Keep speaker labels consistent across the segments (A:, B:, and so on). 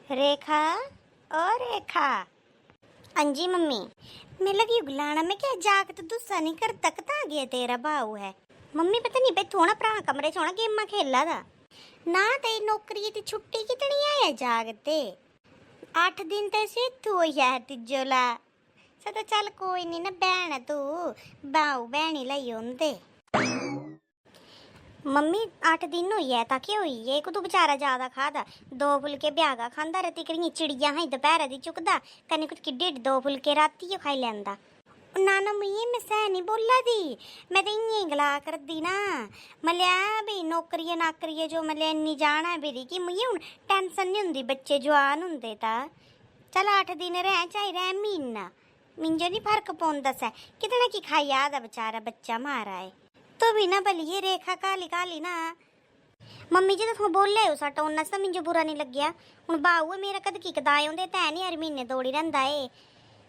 A: रेखा और रेखा। हाँ जी मम्मी। मैं लगी गुलाना में क्या जाग तो गुस्सा नहीं कर तकता गया तेरा भाऊ है। मम्मी पता नहीं भाई थोड़ा पुराना कमरे छोड़ा गेम खेला था ना ते नौकरी की छुट्टी कितनी आया जागते 8 दिन ते से तू है तिजोला सदा चल कोई नहीं ना बहन तू भाऊ बहनी लाई होंदे। मम्मी 8 दिन हुई है ताकि हुई है को तू बेचारा ज्यादा खाता 2 फुलके ब्यागा खांदा रहती करी चिड़िया है दोपहर दी चुकदा कने कुछ कि 2 फुलके राती खाई लैंदा। नाना मुझे मैं सह नहीं बोला दी मैं तो इं गला कर दी ना मलिया भी नौकरी नाकरी जो मलिया इन्नी जाना है बेरी कि मुझे हूँ टेंशन नहीं होंगी बच्चे जवान होंगे ता चल 8 दिन रह चाहे रह महीना मिंजो नहीं फर्क पौंदा सै कितना की खाई आदा बेचारा बच्चा मारा है तो भी ना बलिए रेखा काली काली ना मम्मी जी तो बोले हो सा टोना सा मिंजो बुरा नहीं लग्या हूँ बाऊ है मेरा कद की कदाए होंगे तै नहीं हर महीने दौड़ी रहा है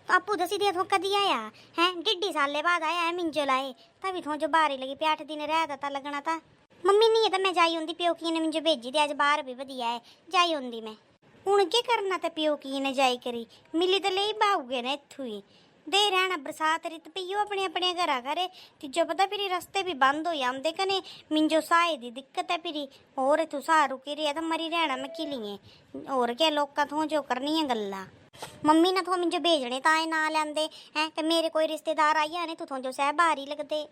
A: आपू दसी दिया थो कदी आया है 1.5 साल बाद आया है मिंजो लाए तभी थो जो बारी लगी पे 8 दिन रहता था लगना था मम्मी नहीं है तो मैं जाई होंगी प्योकी ने मिंजो भेजी थी आज बाहर भी वधिया है जाई होंगी मैं हूँ के करना तो प्योकी ने जाई करी मिली तो ले बाऊगे ना इत्थू ही दे रहना बरसात रित पियो अपने अपने घरा घरे तिजो पता फिर रस्ते भी बंद हो जाते कने मिंजो साए दी दिक्कत है फिर और तू सा रुकी रही तो मरी रहना मैं किलिए और क्या लोग थो जो करनी है गल्ला मम्मी ने थो मिंजो भेजने ताए ना लेंदे हैं कि मेरे कोई रिश्तेदार आई है तू थो जो सह बाहर ही लगते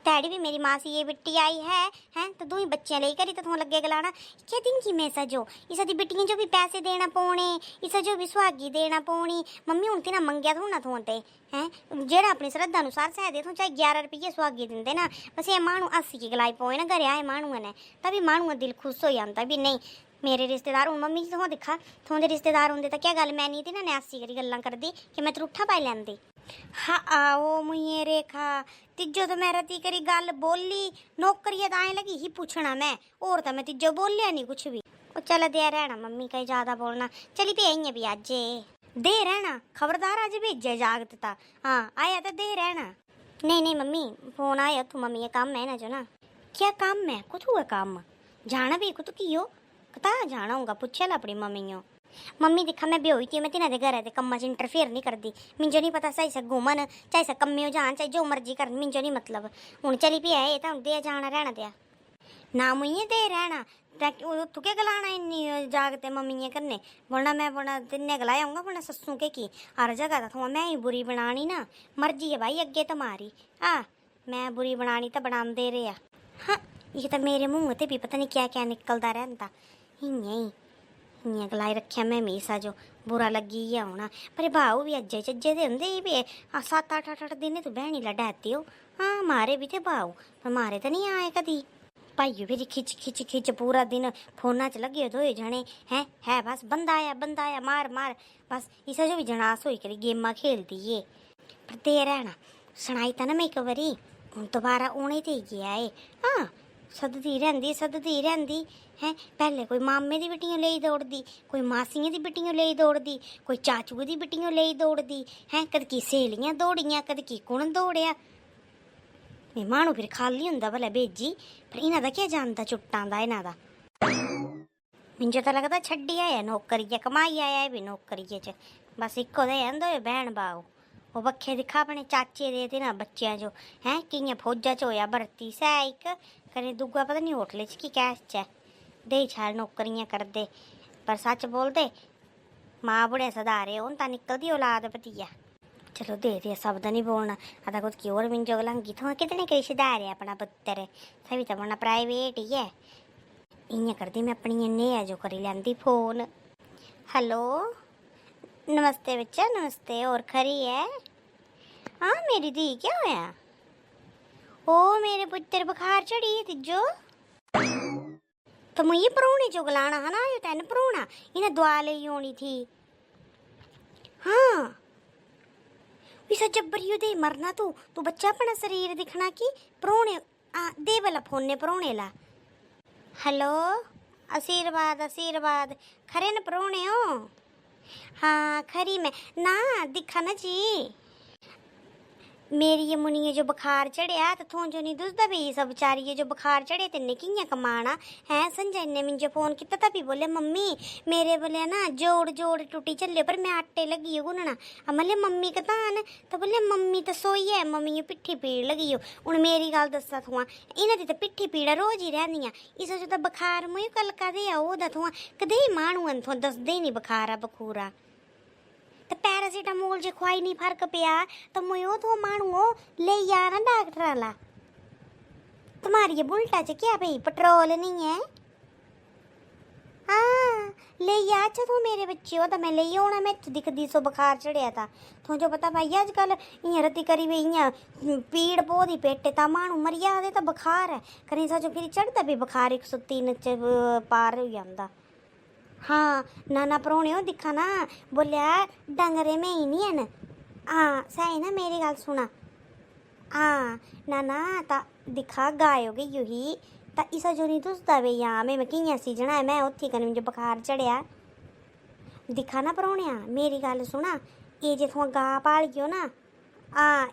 A: तैड़ी भी मेरी मासी ये बिट्टी आई है तो दू ही बच्चियां ले करी तो थो लगे गलाना क्या दिन की मैं सजो इस दी बिट्टियां जो भी पैसे देना पौने इस जो भी सुहागी देना पौनी मम्मी हूँ ना मंगया थो ना थो ते हैं जेड़ा अपनी श्रद्धा अनुसार सह दे थो चाहे 11 रुपये सुहागी दिंदे ना बस ये मानू 80 की गलाई पोए ना घरे आए मानू ने तभी मानू दिल खुश हो जाता भी नहीं मेरे रिश्तेदार हूँ मम्मी जी दिखा थोड़े रिश्तेदार होंगे तो क्या गल मैं नहीं थी ना न्यासी करी गल्लां करदी कि मैं त्रुट्ठा पाई लैंदी हाँ आओ मुझे रेखा तिजो तो मैं रती करी गल बोली नौकरी तो आए लगी ही पूछना मैं और तो मैं तिजो बोलिया नहीं कुछ भी ओ चल दे रहना मम्मी कहीं ज्यादा बोलना चली पे आई भी अज दे रहना खबरदार अज भेजे जागता हाँ आया तो दे रहना नहीं नहीं मम्मी फोन आया तू मम्मी ये काम है ना जो ना क्या काम है कुछ हुआ काम जाना भी कुछ की हो कता जाना होगा पूछे ला अपनी मम्मी दिखा मैं ब्योई थी मैं तिन्हां घर है कम्मा च इंटरफेयर नहीं करती मिंजो नहीं पता सही से घूमन चाहे से कम्मे जान चाहे जो मर्जी कर मिंजो नहीं मतलब हूँ चली भी है तो दे जाना रहना दिया ना मुझे दे रहना तू क्या गलाना इन्नी जागते मम्मी करने बोलना मैं बोलना तिन्ने गलाया होंगे बोलना सस्सू के की हर जगह तो मैं ही बुरी बनानी ना मर्जी है भाई अगे तुम्हारी मैं बुरी बनानी तो बनाते रहे हाँ ये तो मेरे मुँह ते भी पता नहीं क्या क्या निकलता रहता इं गलाई रखिया मैं मीसा जो बुरा लगी गया होना पर भाऊ भी अज्जे चज्जे दे होंगे भी 7-8 दिन तू बहनी ला डहती हो हाँ मारे भी थे भाऊ पर मारे तो नहीं आए कदी भाइयों फिर खिच खिच खिच पूरा दिन फोना च लगे धोए जने है बस बंदा आया मार मार बस इस जो भी जनास होई करी गेमा खेलती है पर दे रहना सुनाई था ना मैं एक बारी दोबारा उन्हें ते गया है हाँ सददी रहंदी है पहले कोई मामे दी बेटियां ले दौड़दी कोई मासियां दी बेटियां ले दौड़दी कोई चाचू दी बेटियां ले दौड़दी है कद की सहेलियां दौड़ियां कद की कुण दौड़िया मैं मानू फिर खाली हुंदा भला भेजी पर इन्हां दा क्या जानदा चुट्टां दा इन्हां दा मिंजो तो लगदा छड्डी आया नौकरी कमाई आया भी नौकरी च बस इक्को दे आंदे बहन बाऊ वो बखे दिखा अपने चाचे दे थे ना बच्चियां जो हैं कियां फौजा च होया भर्ती सै एक कने दूआ पता नहीं होटल च की कैश च दे शैल नौकरियां करदे पर सच बोलते माँ बुढ़े सधारे होन तां निकलदी औलाद भतिया चलो दे दिया सब दा नहीं बोलना अदा कुछ की और मिंजो गलांगी थोड़ा कितने कई सुधारे अपना पुत्तर सभी तो अपना प्राइवेट ही है इयां करदी मैं अपनी नेहा जो करी लैंदी फोन हेलो नमस्ते बच्चा नमस्ते और खरी है हाँ मेरी धी क्या होया ओ मेरे पुत्र बुखार चढ़ी तिजो तो मुझे परौने जो गलाना है ना ये तेन परौना इन्हें दवा ले होनी थी हाँ इसा जब्बरियो दे मरना तू बच्चा अपना शरीर दिखना कि परौने दे वाला फोन ने परौने ला हेलो आशीर्वाद खरे न परौने हो हाँ खरी मैं ना दिखा ना जी मेरी ये मुनिये जो बुखार चढ़िया तो थों जो नहीं दुसदा भी सब बेचारी ये जो बुखार चढ़े ते ने कियां कमाना है। संजय ने मुझे फोन किया तभी बोले मम्मी मेरे बोले ना जोड़ जोड़ टूटी चले पर मैं आटे लगी हो गुनना। बोले मम्मी कतान तो बोले मम्मी तो सोई है मम्मी पिट्ठी पीड़ लगी हो। हूँ मेरी गल दसा थुआं इन्हां दी तो पिट्ठी पीड़ा रोज ही रहंदियां इस जो तो बुखार मुझे कल कदे ओह्दा थुआं कदे मानू थुआं दसदे ही नहीं बुखार बखूरा तो पैरासीटामोल जो खुआई नहीं फर्क पिया तो मुझे तो मानू ले आना डॉक्टर वाला। तुम्हारी ये बुलटा च क्या भाई पेट्रोल नहीं है। हाँ ले आ तू मेरे बच्चे हो तो मैं ले आना मैं दिखदी सो बुखार चढ़िया था तू जो पता भाई अजकल इं रत्ती करी भी इं पीड़ पोदी पेटे ता मानू मरी जाते तो बुखार है कहीं सो फिर चढ़ता भी बुखार 103 च पार हो जाता। हाँ नाना परौने दिखा ना बोलिया डंगरे में ही नहीं है न। हाँ सही ना मेरी गल सुना। हाँ नाना ता दिखा गाय हो गई यू ही ता इसा जो नहीं तुसदा वे यहाँ मैं कियां सीजना है मैं उत्थी कने मुझे बुखार चढ़िया दिखा ना परौने मेरी गल सुना ये जे थुआं गा पालियो ना हाँ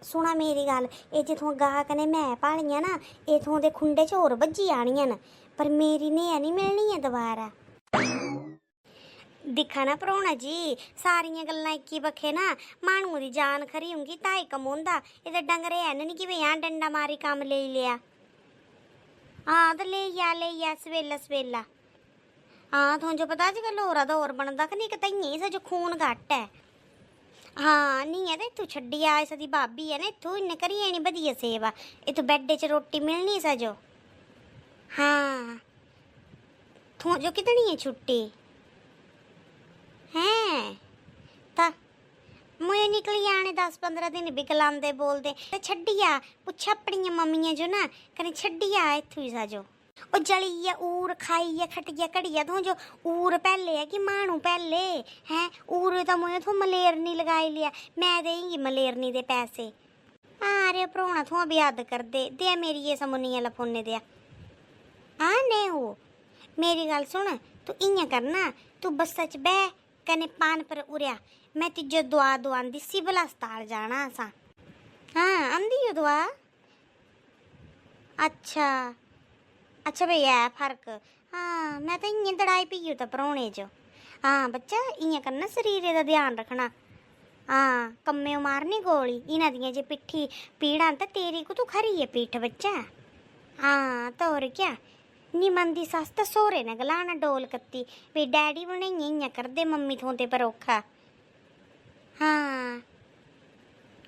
A: सुना मेरी गल ये जे थुआं गा कने मैं पालियां ना ये थुआं दे खुंडे च होर बज्जी आनियां न पर मेरी नेहा नहीं मिलनी है दोबारा। दिखा ना परौना जी सारियां गल्लां इक्की बक्खे ना मानू दी जान खरी होंगी ताई कमोंदा ये डंगरे है नहीं कि यहाँ डंडा मारी कम ले लिया। हाँ तो ले आ सवेला सवेला। हाँ तुम जो पता अजकल होरा दा होर बनदा कि नहीं कताइयें इस जो खून घट्ट है। हाँ नहीं है तो इत्थू छड्डी आ इसदी भाभी है ना इत्थू इन्ने करियै नहीं बधिया सेवा इत्थू बैडे च रोटी मिलनी सजो। हाँ थू जो कितनी है छुट्टी हैं ता मुझे निकली आने 10-15 दिन भी गलांदे बोलदे ते छड्डिया पुछ अपनी मम्मियां जो ना कने छड्डिया इत्थू ही सजो ओ जलिया ऊर खाइया खटिया घड़िया तू जो ऊर पहले है कि मानू पहले हैं ऊर तो मुझे तू मलेरनी लगाई लिया मैं देंगी मलेरनी दे पैसे। अरे परौना तू भी याद कर दे मेरी ये समुनिया लफोने दिया। हाँ नहीं हो मेरी गल सुन तू इयां करना तू बस्सा च बह कने पान पर उड़िया मैं तिजो दुआ दुआंदी सिविल अस्पताल जाना असा। हाँ आंदी हो दुआ। अच्छा अच्छा भैया है फर्क। हाँ मैं तो इं दड़ाई पी तो परौने जो। हाँ बच्चा इं करना शरीर का ध्यान रखना। हाँ कम्मे मारनी गोली इन्हां दियां जे पिट्ठी पीड़ा तो तेरी को तू खरी है पीठ बच्चा। हाँ तो और क्या नी मंदी सस तो सोरे ने गलाना डोल कत्ती भी डैडी बने इं करदे मम्मी थोंदे पर औखा। हाँ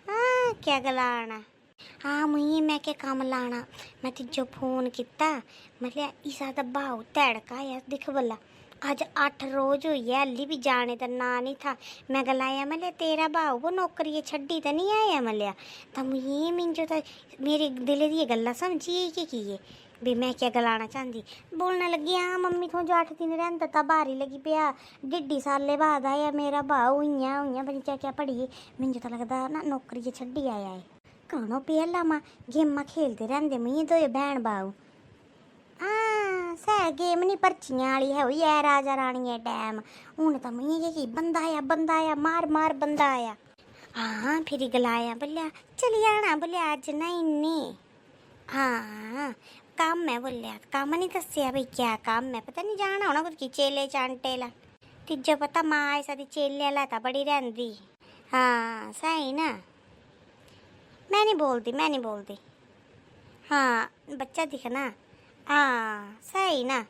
A: हाँ क्या गलाना। हाँ मुझे मैं क्या काम लाना मैं तिजो फोन किता मतलब इसा दा भाव तड़का यार दिख भला आज 8 रोज हुई है हल्ली भी जाने का ना नहीं था। मैं गलाया मतलब तेरा भाव वो नौकरी छड्डी तो नहीं आया मलिया तो मुझे मिंजो तो मेरे दिले दी गल्ला समझी कि भी मैं क्या गलाना चाहती बोलने लगी। हाँ मम्मी थो जो 8 दिन रहता था बारी लगी पिया 1.5 साल बाद आया मेरा भाव हुई बनी क्या पढ़ी मिंजो तो लगता ना नौकरी छड्डी आया है कौनो पहला मां गेमां खेलते रहंदे मुझे तो बहन भाऊ। हाँ सह गेम नहीं पर्चियां वाली है हुई है राजा रानी है टैम हूँ तो मुझे कि बंदा आया मार मार बंदा आया। हाँ फिर गलाया बोलिया चली आना बोलिया अज नहीं हाँ काम है बोलिया काम नहीं दसिया भाई क्या काम है पता नहीं जाना होना कुछ चेले चांटे ला तिजो पता माँ ऐसा चेले ला था बड़ी रहंदी। हाँ सही ना मैं नहीं बोलती। हाँ बच्चा दिखना। हाँ सही ना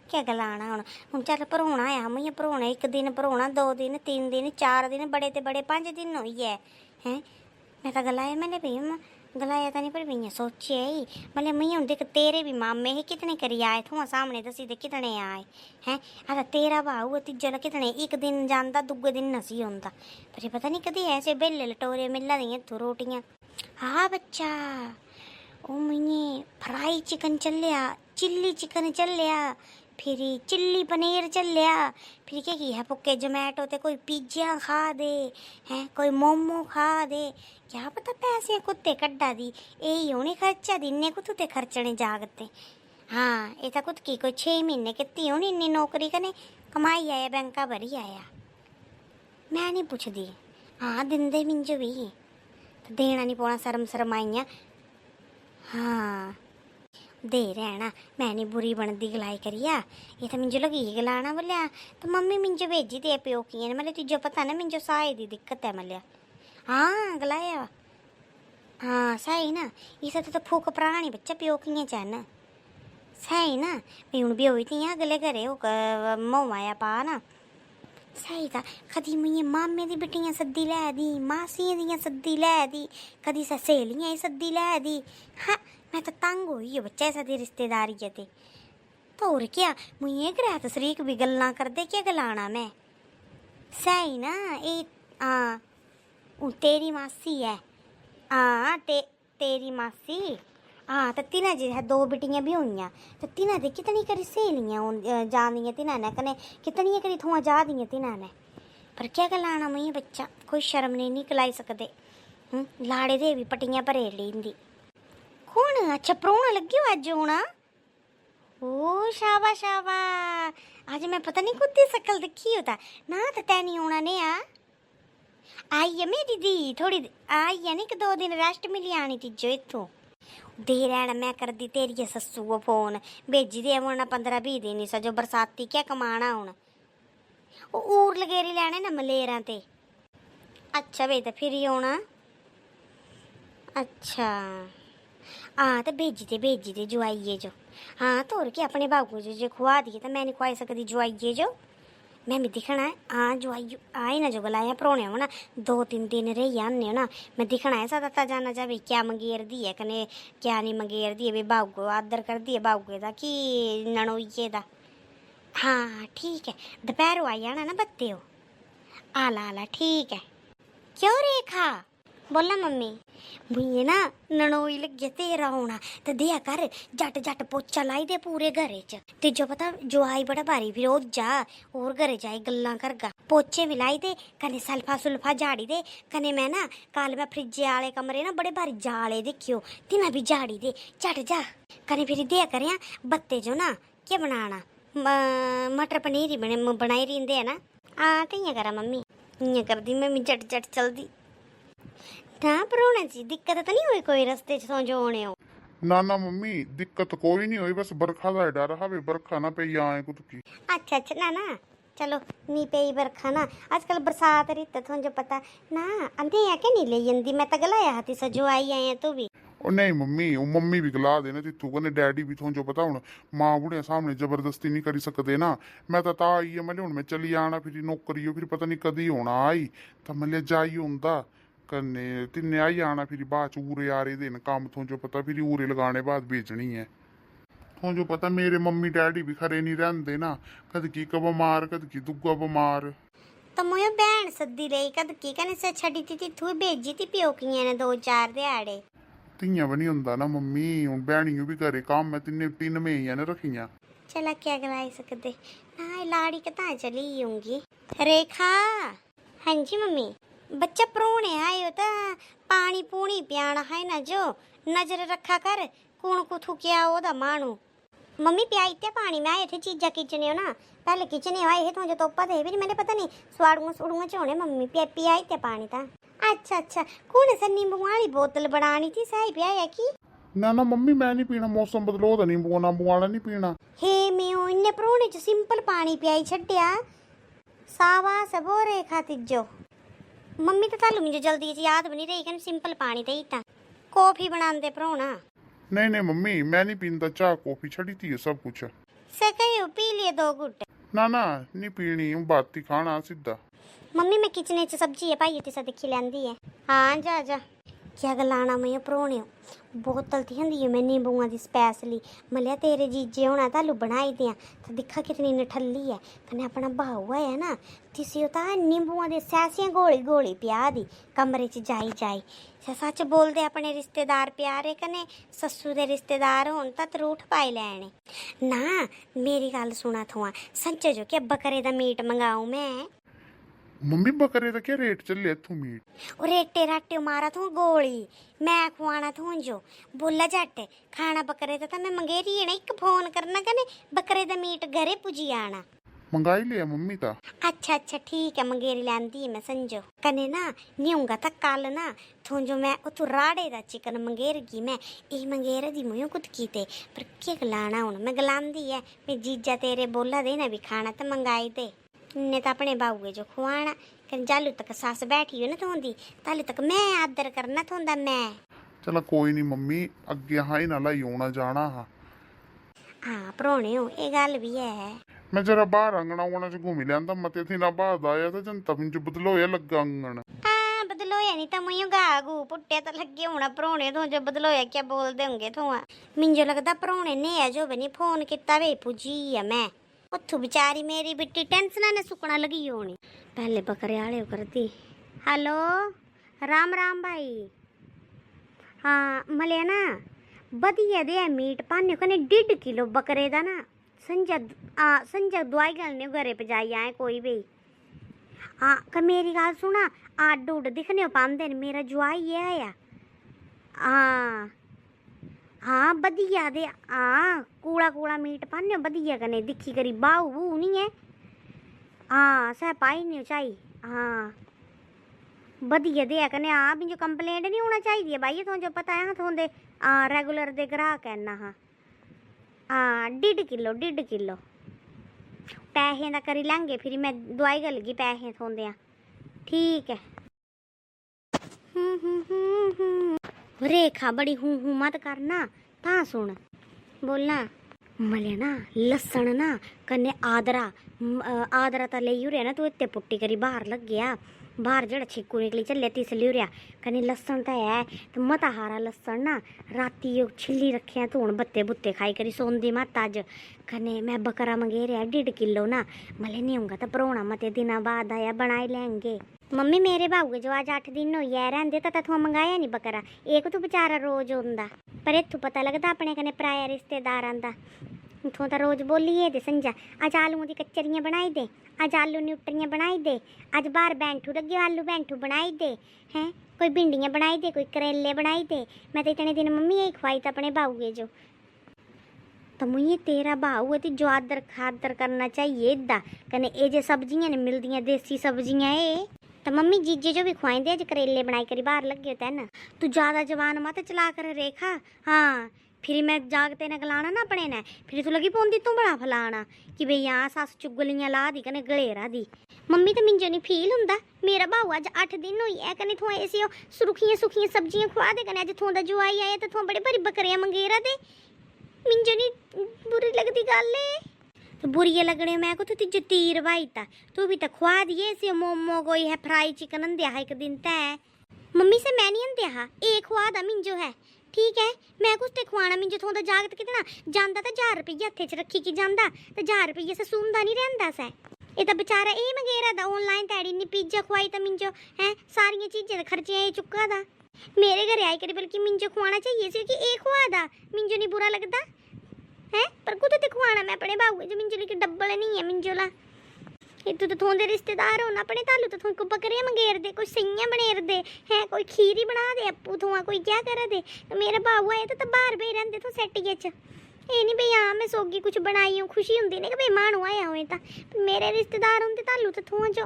A: क्या गलाना हूँ चल भरोना आया मुझे भरोना 1 दिन भरोना 2 दिन 3 दिन 4 दिन बड़े ते बड़े 5 दिन होई है हैं मैं तो गलाया मैंने भैया गलाया तो नहीं पर भैया सोचे ही मतलब मुझे हूँ देख तेरे भी मामे ही कितने करी आए थोड़ा सामने दसी दे कितने आए हैं अरे तेरा भाऊ तीजे कितने 1 दिन जाता 2 दिन नसी होंदा पर पता नहीं कभी ऐसे बेले लटोरे मिला दी इतों रोटियां। हाँ बच्चा ओ मुझे फ्राई चिकन चलिया चिल्ली चिकन चलिया फिर चिल्ली पनीर चलिया फिर क्या की है पुक्के जोमैटो ते कोई पिज्जा खा दे हैं कोई मोमो खा दे क्या पता पैसे कुत्ते कड्डा दी यही होने खर्चा दी इन्ने कुत्ते ते खर्चने जागते। हाँ ये तो कुछ की कोई 6 महीने कितनी होनी इन्नी नौकरी कने कमाई आया बैंका भरी आया मैं नहीं पूछदी। हाँ दिंदे मिंजो भी ते देना नहीं पौना शर्म शर्माइयां। हाँ दे रहना, मैं नहीं बुरी बनती गलाई करिया। ये तो मिंजो लगी गलाना बोलिया, तो मम्मी मिंजो भेजी ते प्यो की मतलब तुझे पता ना मिंजो साए दी दिक्कत है मलिया। हाँ गलाया, हाँ सही ना, इसे तो फूक प्राणी बच्चा प्यो की चैन सही ना। भी हूँ भी हुई थी अगले घरे मोवाया पा ना सही था। कदी मुझे मामे दी बेटियां सद्दी लै दी, मासियां दियां सद्दी लै दी, कदी सहेलियां ही सद्दी लै दी। हाँ मैं तो तंग होई बच्चा ऐसा दी रिश्तेदारी ते तो और क्या मुझे गृहत शरीक भी गल्लां करदे, क्या गलाना मैं सही ना। ए हाँ तेरी मासी है, हाँ तेरी मासी। हाँ तो तिन्हें जो है 2 बेटियां भी हुई, तो तिन्हें दे कितनी करी सहेलियां जा दियां तिन्हें ने कने कितनी करी थुआं जा दियां तिन्हें ने। पर क्या गलाना मुझे बच्चा, कोई शर्म नहीं निकलाई सकते। लाड़े दे भी पट्टियां भरे लींदी। कौन अच्छा परौना लगी हो अज होना? ओ शाबा शाबा, अज मैं पता नहीं कुत्ती शकल दिखी होता ना, तो तै नहीं होना ने आई है मेरी दी थोड़ी आई है नहीं कि 2 दिन रेस्ट मिली आनी तिजो इत्थों दे रहना। मैं कर दी तेरी सस्सू को फोन, भेजी दे होना 15-20 दिन सजो बरसाती क्या कमाना हूँ। ऊर लगेरी लैने ना मलेरां ते। अच्छा भाई तो फिर ही होना। अच्छा हाँ तो भेजी दे जुआइए जो। हाँ तो और क्या अपने बाबू जो खुआ दिए तो मैं नहीं खुआई सकती जुआइए जो, मैं भी दिखना है। हाँ जुआई आए ना जो बुलाया परौने हो ना 2-3 दिन रही आने हो ना, मैं दिखना है सादा जाना जावे क्या मंगेर दी है कने क्या नहीं मंगेर दी है, वे बाबू आदर कर दी है बाबू दा कि ननोइये दा। हाँ ठीक है दोपहर आई जाना ना बत्ते हो। आला ठीक है। क्यों रेखा बोला मम्मी मुझे ना ननोई लगे तेरा होना तो दिया कर जट जट पोचा लाई दे पूरे घरे च। ते जो पता जो आई बड़ा भारी फिर ओ जा और घरे जाए गल्ला करगा, पोचे भी लाई दे कने सल्फा सुल्फा झाड़ी दे। कने मैं ना कल मैं फ्रिजे आले कमरे ना बड़े भारी जाले दिखियो तिन्हें भी झाड़ी दे झट जा। कने फिर दिया करें बत्ते जो ना क्या बनाना मटर पनीर ही बनाई रही है ना। हाँ तो करा मम्मी इं कर दी मम्मी झट झट चलदी ना। परौने जी दिक्कत तो नहीं हुई कोई रस्ते च जो होने हो?
B: ना ना मम्मी दिक्कत कोई नहीं हुई, बस बरखा का डर है, बरखा ना पे आए कुछ की।
A: अच्छा अच्छा ना चलो नी पे बरखा ना आजकल बरसात रित थो जो पता ना अंधे है के नहीं ले जंदी। मैं तो गलाया हाथी सजो आई आए तू भी।
B: और नहीं मम्मी वो मम्मी भी गला देने तिथू कने डैडी भी थो जो पता हूँ माँ बुढ़िया सामने जबरदस्ती नहीं करी सकते ना। मैं तो आई है मैं हूँ मैं चली आना फिर नौकरी फिर पता नहीं कदी होना आई तो मैं जाई होंदा कन्ने तिन्ने आई आना फिर बाद च उरे आ रहे दिन काम थो जो पता फिर उरे लगाने बाद बेचनी है। थो जो पता मेरे मम्मी डैडी भी खरे नहीं रहते ना, कद की बमार कद की दुआ बमार।
A: तो मुझे बहन सद्दी रही कद की कने से छड़ी थी तू भेजी थी प्योकियां ने 2-4 दिहाड़े।
B: तियां भी नहीं होंदा ना मम्मी, हूँ भैनियों भी करे काम मैं तिन में ही ने रखियां।
A: चला क्या गलाई सकते ना लाड़ी कता चली होंगी। रेखा हाँ जी मम्मी बच्चा परौने आए हो तो पानी पूनी पियाना है ना जो नजर रखा कर कौन कुथू क्या ओदा मानू। मम्मी पियाई ते पानी में आए थे चीजा किचने हो ना पहले किचने आए थे तुझे तोपा थे फिर मैंने पता नहीं स्वाड़ूंगा सुड़ूंगा च होने मम्मी पियाई ते पानी था। अच्छा अच्छा कौन सा नींबू वाली बोतल बनानी थी सही पिया की?
B: ना ना मम्मी मैं नहीं पीना, मौसम बदलो तो नींबू नांबू वाला नहीं पीना।
A: हे मैं इन्ने परौने च सिंपल पानी पियाई छड्डिया सावा सबो रेखा तिजो। मम्मी तो तालू मुझे जल्दी याद बनी रही कि सिंपल पानी दे ता कॉफी बनाते परौना।
B: नहीं नहीं मम्मी मैं नहीं पीता चाह कॉफी छड़ी थी सब कुछ।
A: सही पी लिए 2 घुट।
B: ना ना नहीं पीनी बात ही खाना सीधा।
A: मम्मी मैं किचने च सब्जी है भाई सा दिखी लैंदी है। हाँ जा जा क्या गलाना मैं परौने बोतल थी होंदी है मैं नींबुआ की स्पैशली मलिया तेरे जीजे होना तालू बनाई दियां तो दिखा कितनी नठल्ली है कने अपना भाऊ है ना तिसी होता नींबुआ दे सैसियां गोली गोली पिया दी कमरे च जाई जाई। सच बोलते अपने रिश्तेदार प्यारे कने सस्सू दे रिश्तेदार होन तां तरूठ पाई लैने ना। मेरी गल सुना थुआ संचे जो क्या बकरे दा मीट मंगाऊं मैं।
B: मम्मी बकरे का क्या रेट चले इथों मीट?
A: और रेटे राटे मारा तू गोली मैं खुआना तू जो बोला जट खाना बकरे दा मैं मंगेरी है ना एक फोन करना कने बकरे दा मीट घरे पुजी आना।
B: मंगाई लिया मम्मी ता
A: अच्छा अच्छा ठीक है मंगेरी लैंदी है मैं संजो कने ना न्यूंगा था कल ना थों जो मैं उतो राड़े दा चिकन मंगेरगी मैं ए मंगेर दी मुयो कुत कीते पर के गलाना हुन मैं गलांदी है मैं जीजा तेरे बोला दे ना भी खाना तो मंगाई दे ने तो अपने बाऊए जो खुआना कन जालू तक सास बैठी हो ना थोंदी तालू तक मैं आदर करना थोंदा मैं
B: चल कोई नहीं मम्मी अगे हाँ ही ना लाई आना जाना हाँ
A: हाँ परोने हो ये गल भी है
B: मैं जरा बाहर अंगना उंगना च घूमी लिया मते थी ना बाहर आया तो जनता मिंज बदलोया लगा अंगन
A: हाँ बदलोया नहीं तो मुझे गागू पुट्टे तो लगे होना परोने तो जो बदलोया क्या बोलते होंगे तो मिंजो लगता परोने ने जो बनी फोन किता वे पुजी है मैं उथू बेचारी मेरी बिट्टी टेंशन ने सुकना लगी होनी पहले बकरे आले करती हेलो राम राम भाई हाँ मले ना बढ़िया दे मीट पाने कने 1.5 किलो बकरे दा ना संजय दवाई गलने घरे पे जाई आए कोई भी हाँ का मेरी गल सुना आड उड दिखने पांदे न मेरा जुआई है आया हाँ हाँ बढ़िया दे हाँ कूड़ा कूड़ा मीट पाने बढ़िया कने दिखी करी बाहू बू नहीं है हाँ सह पाई नहीं चाहिए हाँ बढ़िया दे कने हाँ भी जो कंप्लेंट नहीं होना चाहिए भाई तो जो पता है थोंदे रेगुलर दे ग्राहक है ना हाँ 1.5 किलो पैसे दा करी लेंगे फिर मैं दवाई गलगी पैसे थोंदे ठीक है रेखा बड़ी हूँ मत करना ता सुन बोलना मले ना लसन ना कन्ने आदरा ता ले रहा ना तू इतने पुट्टी करी बाहर लग गया बाहर जड़ा छिक्कू निकली चले तीस लिया कन्ने लसन तो है तो मता हारा लसन ना राती छिली रखे तू हूँ बत्ते बुत्ते खाई करी सोंदी मत अज कन्ने मैं बकरा मंगेरिया 1.5 किलो ना मले नहीं होगा तो परोना मते दिन बाद आया बनाई लेंगे मम्मी मेरे बाबू जो आज 8 दिन होई है रहंदे तो तू मंगाया नहीं बकरा एक तो बेचारा रोज होंदा पर इत्थू पता लगता अपने कने पराया रिश्तेदार आंदा इत्थों तो रोज बोलिए दे संजा अज आलू दी कचरियां बनाई दे अज आलू न्यूटरियां बनाई दे अज बाहर बैंठू लगे आलू बैंठू बनाई दे हैं कोई भिंडियां बनाई दे कोई करेले बनाई दे मैं तो इतने दिन मम्मी यही खुआई तो अपने बाऊए जो तो मुझे तेरा बाऊ है जो आदर खादर करना चाहिए इदा कने ये जे सब्जियां ने मिलदियां देसी सब्जियां ए तो मम्मी जीजे जो भी खुआई दे अज करेले बनाई करी बाहर लगे होता है ना तू ज्यादा जवान मत चला कर रेखा हाँ फिर मैं जागते ने गलाना ना अपने ने फिर तू लगी पौंदी तू बड़ा फलाना कि भई हाँ सस चुगलियां ला दी कने गलेरा दी मम्मी तो मिंजो नहीं फील हुंदा मेरा बाऊ अज 8 दिन होई है कने थों ऐसी सुरखियां सुखियां सब्जियां खुआ दे कने अज थों दा जो आई आया तो थों बड़े भारी बकरियां मंगेरा दे मिंजो नहीं बुरी लगती गल तो बुरी लगने मैं को तू तिज तीर वाईता तू भी तो खुआ दिए से मोमो कोई है फ्राई चिकन अंदिया है एक दिन तय मम्मी से मैं नहीं अंदिया हा एक खुआ दा मिंजो है ठीक है मैं कुछ ते खुआना मिंजो थों दा जागत कितना जांदा तो 1000 रुपये हथे च रखी की जांदा तो 1000 रुपये से सूंदा नहीं रहंदा सै ये तो बेचारा ए मंगेरा दा ऑनलाइन तैड़ी नहीं पिज्जा खुआई तो मिंजो है सारियां चीजें खर्चे ए चुका दा मेरे घर आई करी बल्कि मिंजो खुआना चाहिए सी कि एक खुआ दा मिंजो नहीं बुरा लगता है पर कुछ ते खुआना मैं अपने बाबू जो मिंजो की डब्बल नहीं है मिंजो ला इतु तो थोंदे रिश्तेदार हो ना अपने तालू तो थों बकरे मंगेर दे कोई सइयां बनेर दे है कोई खीरी बना दे अप्पू थों कोई क्या करे दे तो मेरा बाबू आए तो बाहर बे रहंदे तो सेटिए च ये नहीं भई हाँ मैं सोगी कुछ बनाई हूँ खुशी होंगी नहीं कि भाई मानू आया हुए तो मेरे रिश्तेदार होंगे तालू तो थों जो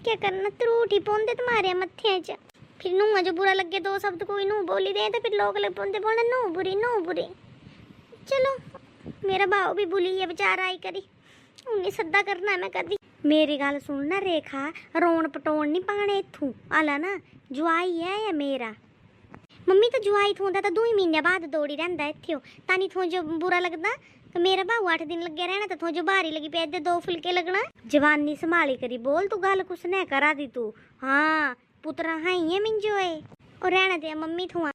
A: क्या करना त्रूठी पौंदे तुम्हारे मत्थे च फिर नूंह जो बुरा लगे 2 शब्द कोई नूंह बोली दे तो फिर लोग लग पौंदे बोलना नूंह बुरी चलो मेरा भाव भी बुली है बेचारा आई करी उन्हें सद्दा करना मैं कदी मेरी गल सुन ना रेखा रोन पटोन नहीं पाने इथू आला ना जुआई है या मेरा मम्मी तो जुआई थों दा तो 2 महीने बाद दौड़ी रहंदा इत्थेओ तानी थों जो बुरा लगदा तो मेरा भाऊ 8 दिन लगे रहना तो थों जो बारी लगी पे 2 फुलके लगना जवानी संभाली करी बोल तू गल कुछ ने करा दी तू हाँ पुत्रा हाई है मिंजोए और रहना दे मम्मी थुआ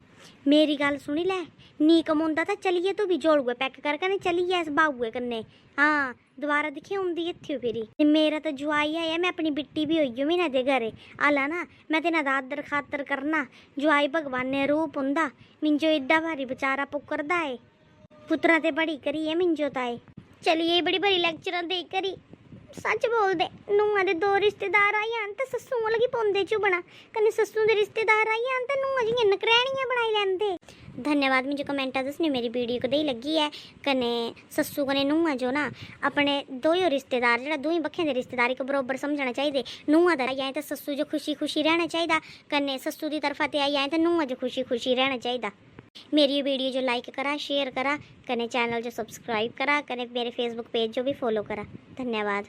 A: मेरी गल सुनी लै नी कमोंदा तो चलिए तू भी जोड़ुए पैक करके चलिए इस बाबुए कन्ने हाँ दोबारा दिखे आउंदी इत्थेओ फिरी मेरा तो जुआई है मैं अपनी बिट्टी भी होई मीना दे घरे आला ना मैं तेना दा आदर खातर करना जुआई भगवान ने रूप हुंदा मिंजो एड्डा भारी बेचारा पुकरदा है पुत्रा ते बड़ी करी है मिंजो ताए चलिए बड़ी बड़ी लेक्चर दे करी सच बोल दे नूंहां दे 2 रिश्तेदार आई आन ते सस्सू लगी पौंदे चुबना कन्ने सस्सू दे रिश्तेदार आई आन ते नूंहां जियां नकरैणियां बनाई लैंदे धन्यवाद मुझे कमेंटा दसने मेरी वीडियो कदेई लगी है। कने सस्सू कने नूंहां जो ना अपने दोयो रिश्तेदार जेह्ड़ा दोई बक्खें दे रिश्तेदार इक बरोबर समझना चाहिए। नूंहां दा आई जाए तो सस्सू जो खुशी खुशी रहना चाहिए, कन्ने सस्सू दी तरफा ते आई जाए तो नूंहां जो खुशी खुशी रहना चाहिए। मेरी वीडियो जो लाइक करा, शेयर करा, कने चैनल जो सब्सक्राइब करा, कने मेरे फेसबुक पेज जो भी फॉलो करा। धन्यवाद।